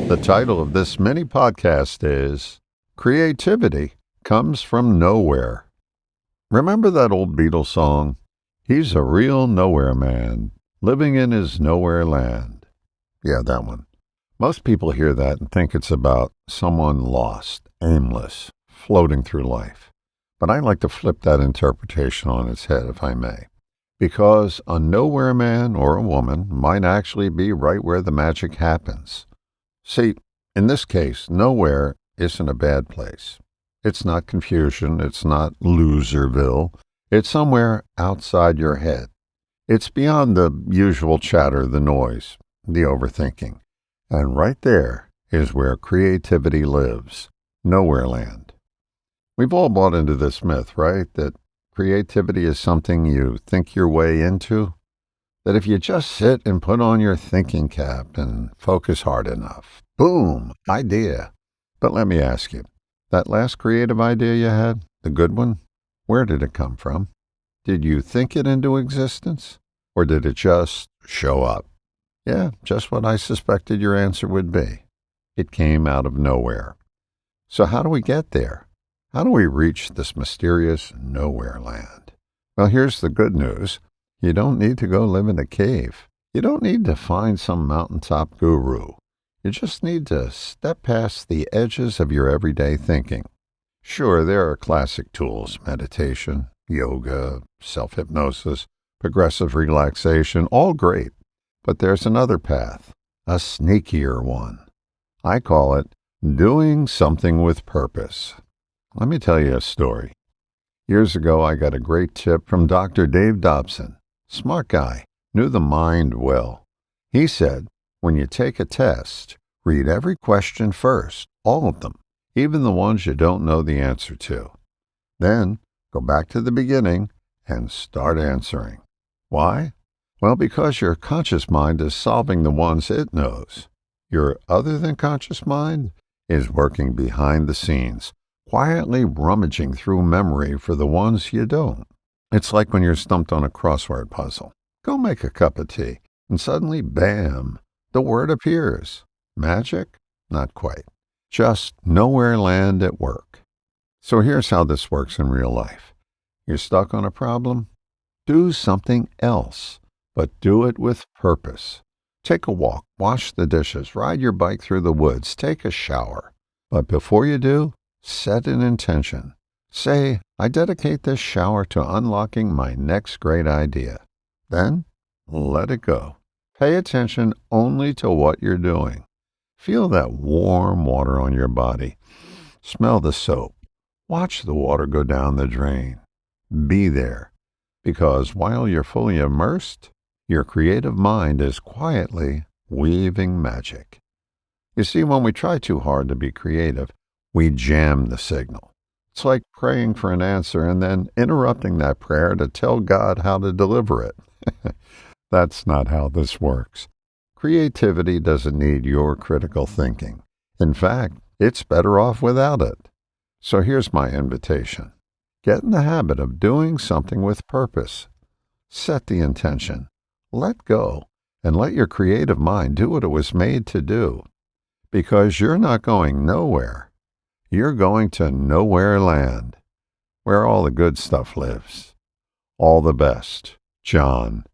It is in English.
The title of this mini podcast is Creativity Comes from Nowhere. Remember that old Beatles song? He's a real nowhere man, living in his nowhere land. Yeah, that one. Most people hear that and think it's about someone lost, aimless, floating through life. But I like to flip that interpretation on its head, if I may. Because a nowhere man or a woman might actually be right where the magic happens. See, in this case, nowhere isn't a bad place. It's not confusion. It's not Loserville. It's somewhere outside your head. It's beyond the usual chatter, the noise, the overthinking. And right there is where creativity lives, nowhere land. We've all bought into this myth, right? That creativity is something you think your way into. That if you just sit and put on your thinking cap and focus hard enough, boom, idea. But let me ask you, that last creative idea you had, the good one, where did it come from? Did you think it into existence? Or did it just show up? Yeah, just what I suspected your answer would be. It came out of nowhere. So how do we get there? How do we reach this mysterious nowhere land? Well, here's the good news. You don't need to go live in a cave. You don't need to find some mountaintop guru. You just need to step past the edges of your everyday thinking. Sure, there are classic tools, meditation, yoga, self-hypnosis, progressive relaxation, all great. But there's another path, a sneakier one. I call it doing something with purpose. Let me tell you a story. Years ago, I got a great tip from Dr. Dave Dobson. Smart guy, knew the mind well. He said, when you take a test, read every question first, all of them, even the ones you don't know the answer to. Then go back to the beginning and start answering. Why? Well, because your conscious mind is solving the ones it knows. Your other than conscious mind is working behind the scenes, quietly rummaging through memory for the ones you don't. It's like when you're stumped on a crossword puzzle. Go make a cup of tea, and suddenly, bam, the word appears. Magic? Not quite. Just nowhere land at work. So here's how this works in real life. You're stuck on a problem? Do something else, but do it with purpose. Take a walk, wash the dishes, ride your bike through the woods, take a shower. But before you do, set an intention. Say, I dedicate this shower to unlocking my next great idea. Then, let it go. Pay attention only to what you're doing. Feel that warm water on your body. Smell the soap. Watch the water go down the drain. Be there, because while you're fully immersed, your creative mind is quietly weaving magic. You see, when we try too hard to be creative, we jam the signal. It's like praying for an answer and then interrupting that prayer to tell God how to deliver it. That's not how this works. Creativity doesn't need your critical thinking. In fact, it's better off without it. So here's my invitation. Get in the habit of doing something with purpose. Set the intention. Let go and let your creative mind do what it was made to do. Because you're not going nowhere. You're going to nowhere land, where all the good stuff lives. All the best, John.